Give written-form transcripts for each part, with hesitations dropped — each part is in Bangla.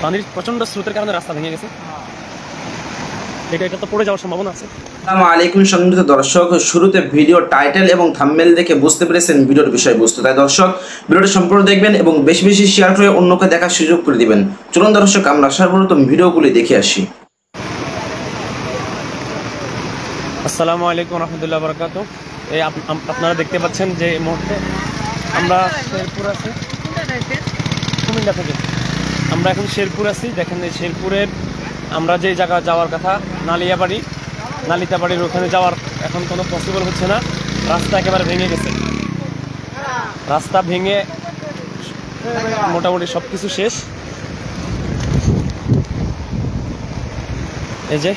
পানির প্রচন্ড স্রোতের কারণে রাস্তা ভেঙে গেছে। এটা তো পড়ে যাওয়ার সম্ভাবনা আছে। আসসালামু আলাইকুম সম্মানিত দর্শক, শুরুতে ভিডিও টাইটেল এবং থাম্বনেল দেখে বুঝতে পেরেছেন ভিডিওর বিষয়বস্তু। তাই দর্শক ভিডিওটি সম্পূর্ণ দেখবেন এবং বেশি বেশি শেয়ার করে অন্যকে দেখার সুযোগ করে দিবেন। চলুন দর্শক আমরা সর্বপ্রথম ভিডিওগুলি দেখে আসি। আসসালামু আলাইকুম রহমতুল্লাহ বরকাত। এই আপনারা দেখতে পাচ্ছেন যে এই মুহূর্তে আমরা শেরপুর আছি, কুমিল্লা থেকে আমরা এখন শেরপুর আছি। দেখেন এই শেরপুরের আমরা যে জায়গা যাওয়ার কথা নালিতাবাড়ির ওখানে যাওয়ার এখন কোনো পসিবল হচ্ছে না। রাস্তা একেবারে ভেঙে গেছে, রাস্তা ভেঙে মোটামুটি সব কিছু শেষ। এই যে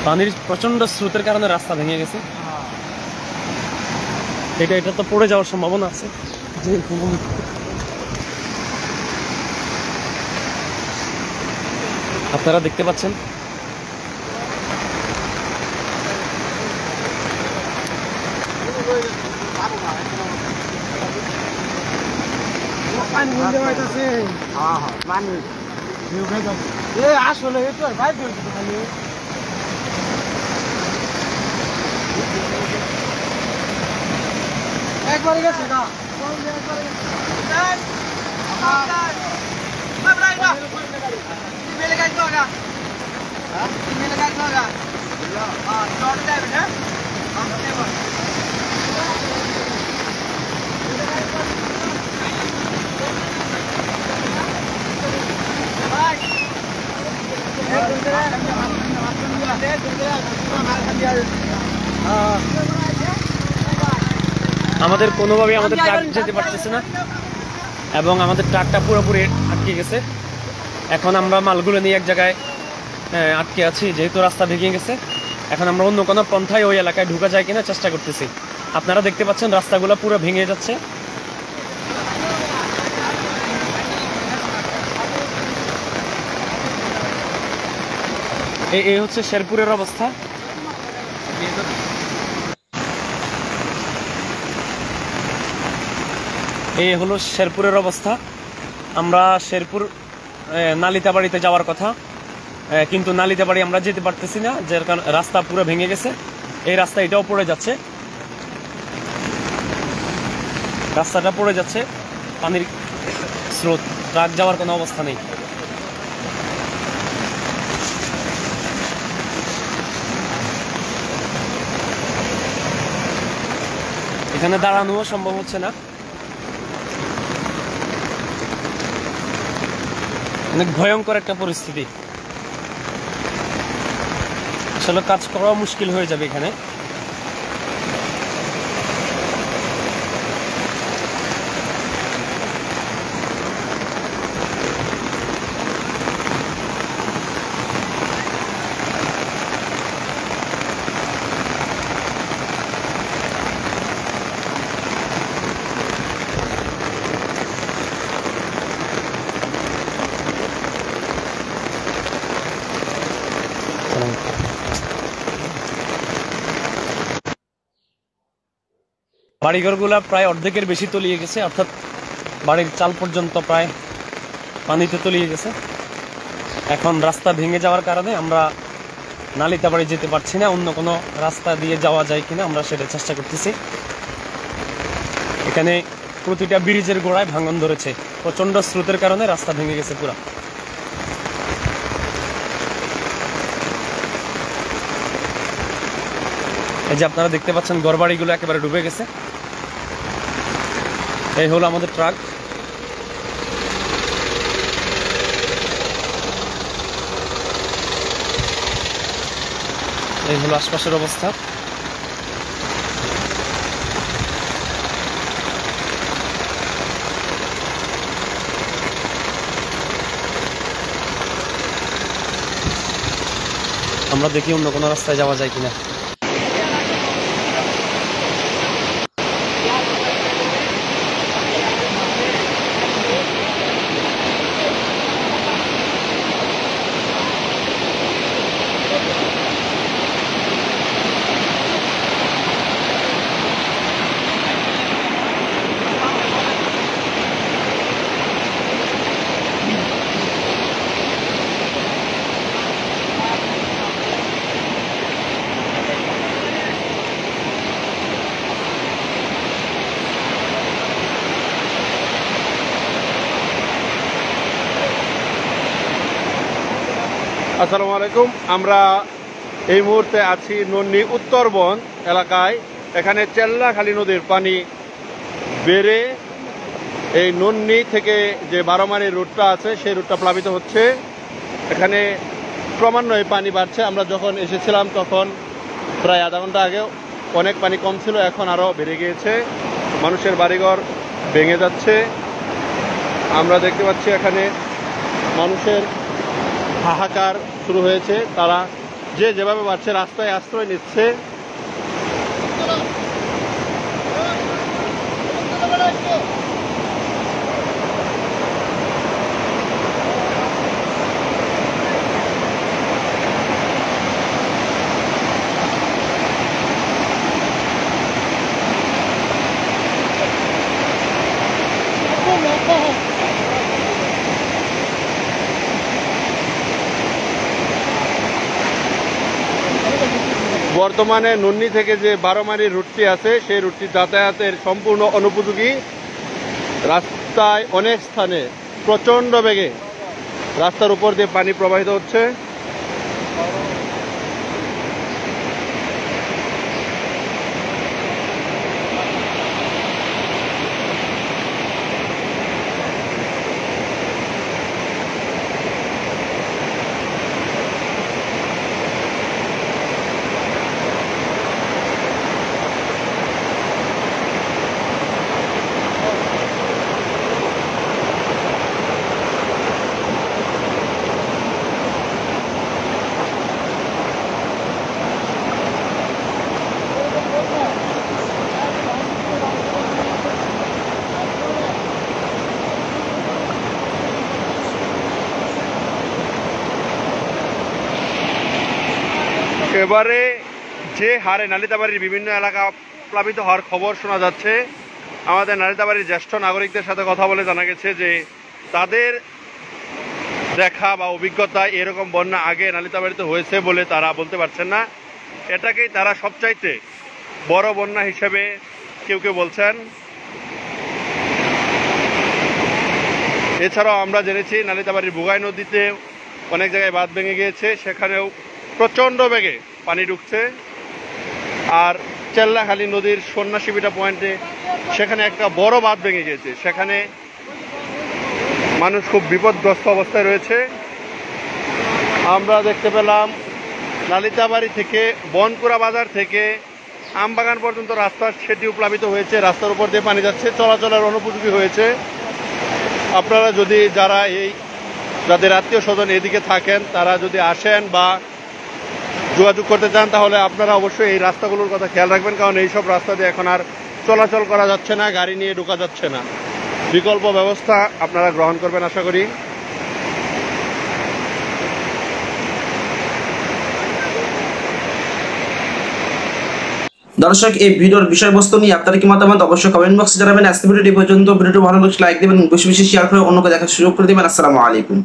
পানির প্রচন্ড স্রোতের কারণে রাস্তা ভেঙে গেছে। এটা তো পড়ে যাওয়ার সম্ভাবনা আছে। আপনারা দেখতে পাচ্ছেন আসলে একবারে গেছে না আমাদের কোনোভাবে আমাদের ট্রাক যেতে পারতেছে না এবং আমাদের ট্রাকটা পুরোপুরি আটকে গেছে। এখন আমরা মালগুলো নিয়ে এক জায়গায় আটকে আছি, যেহেতু রাস্তা ভেঙে গেছে। এখন আমরা অন্য কোনো পন্থায় ওই এলাকায় ঢুকা যায় কিনা চেষ্টা করতেছি। আপনারা দেখতে পাচ্ছেন রাস্তাগুলো পুরো ভেঙে যাচ্ছে। এই হচ্ছে শেরপুরের অবস্থা। এই হলো শেরপুরের অবস্থা। আমরা শেরপুর নালিতাবাড়িতে যাওয়ার কথা, কিন্তু নালিতাবাড়ি আমরা যেতে পারতেছি না, যার কারণে রাস্তা পুরো ভেঙে গেছে। এই রাস্তা এটাও পড়ে যাচ্ছে, রাস্তাটা পড়ে যাচ্ছে। পানির স্রোত, ট্রাক যাওয়ার কোনো অবস্থা নেই। এখানে দাঁড়ানোও সম্ভব হচ্ছে না, অনেক ভয়ঙ্কর একটা পরিস্থিতি। আসলে কাজ করা মুশকিল হয়ে যাবে এখানে। বাড়িঘরগুলা প্রায় অর্ধেকের বেশি তলিয়ে গেছে, অর্থাৎ বাড়ির চাল পর্যন্ত প্রায় পানিতে তলিয়ে গেছে। এখন রাস্তা ভেঙে যাওয়ার কারণে আমরা নালিতাবাড়ি যেতে পারছি না। অন্য কোনো রাস্তা দিয়ে যাওয়া যায় কিনা আমরা সেটা চেষ্টা করতেছি। এখানে প্রতিটা ব্রিজের গোড়ায় ভাঙন ধরেছে, প্রচন্ড স্রোতের কারণে রাস্তা ভেঙে গেছে পুরা। এই যে আপনারা দেখতে পাচ্ছেন ঘরবাড়িগুলো একেবারে ডুবে গেছে। এই হলো আমাদের ট্রাক। এই হলো আশপাশের অবস্থা। আমরা দেখি অন্য কোনো রাস্তায় যাওয়া যায় কিনা। আসসালামু আলাইকুম। আমরা এই মুহূর্তে আছি নন্নী উত্তরবন এলাকায়। এখানে চেল্লাখালী নদীর পানি বেড়ে এই নন্নী থেকে যে বারোমারির রুটটা আছে সেই রুটটা প্লাবিত হচ্ছে। এখানে ক্রমান্বয়ে পানি বাড়ছে। আমরা যখন এসেছিলাম তখন প্রায় আধা ঘন্টা আগে অনেক পানি কম ছিল, এখন আরও বেড়ে গিয়েছে। মানুষের বাড়িঘর ভেঙে যাচ্ছে। আমরা দেখতে পাচ্ছি এখানে মানুষের হাহাকার শুরু হয়েছে। তারা যে যেভাবে পারছে রাস্তায় আশ্রয় নিচ্ছে। বর্তমানে নন্নী থেকে যে বারোমারির রুটটি আছে সেই রুটটি যাতায়াতের সম্পূর্ণ অনুপযোগী। রাস্তায় অনেক স্থানে প্রচণ্ড বেগে রাস্তার উপর দিয়ে পানি প্রবাহিত হচ্ছে। এবারে যে হারে নালিতাবাড়ির বিভিন্ন এলাকা প্লাবিত হওয়ার খবর শোনা যাচ্ছে, আমাদের নালিতাবাড়ির জ্যেষ্ঠ নাগরিকদের সাথে কথা বলে জানা গেছে যে তাদের দেখা বা অভিজ্ঞতায় এরকম বন্যা আগে নালিতাবাড়িতে হয়েছে বলে তারা বলতে পারছেন না। এটাকেই তারা সবচাইতে বড় বন্যা হিসেবে কেউ কেউ বলছেন। এছাড়াও আমরা জেনেছি নালিতাবাড়ির বুগাই নদীতে অনেক জায়গায় বাঁধ ভেঙে গিয়েছে, সেখানেও প্রচণ্ড বেগে পানি ঢুকছে। আর চেল্লাখালী নদীর সন্ন্যাসীবিটা পয়েন্টে সেখানে একটা বড় বাঁধ ভেঙে গিয়েছে, সেখানে মানুষ খুব বিপদগ্রস্ত অবস্থায় রয়েছে। আমরা দেখতে পেলাম নালিতাবাড়ি থেকে বনপুরা বাজার থেকে আমবাগান পর্যন্ত রাস্তার সেটিও প্লাবিত হয়েছে। রাস্তার উপর দিয়ে পানি যাচ্ছে, চলাচলের অনুপযোগী হয়েছে। আপনারা যদি যাদের আত্মীয় স্বজন এদিকে থাকেন তারা যদি আসেন বা যোগাযোগ করতে চান তাহলে আপনারা অবশ্যই এই রাস্তাগুলোর কথা খেয়াল রাখবেন, কারণ এইসব রাস্তা দিয়ে এখন আর চলাচল করা যাচ্ছে না, গাড়ি নিয়ে ঢোকা যাচ্ছে না। বিকল্প ব্যবস্থা আপনারা গ্রহণ করবেন আশা করি। দর্শক, এই ভিডিওর বিষয়বস্তু নিয়ে আপনারা কি মতামত অবশ্যই কমেন্ট বক্সে জানাবেন। আজকে ভিডিওটি পর্যন্ত। ভিডিওটি ভালো লাগলে লাইক দেবেন, বেশি বেশি শেয়ার করে অন্যকে দেখার সুযোগ করে দেবেন। আসসালামু আলাইকুম।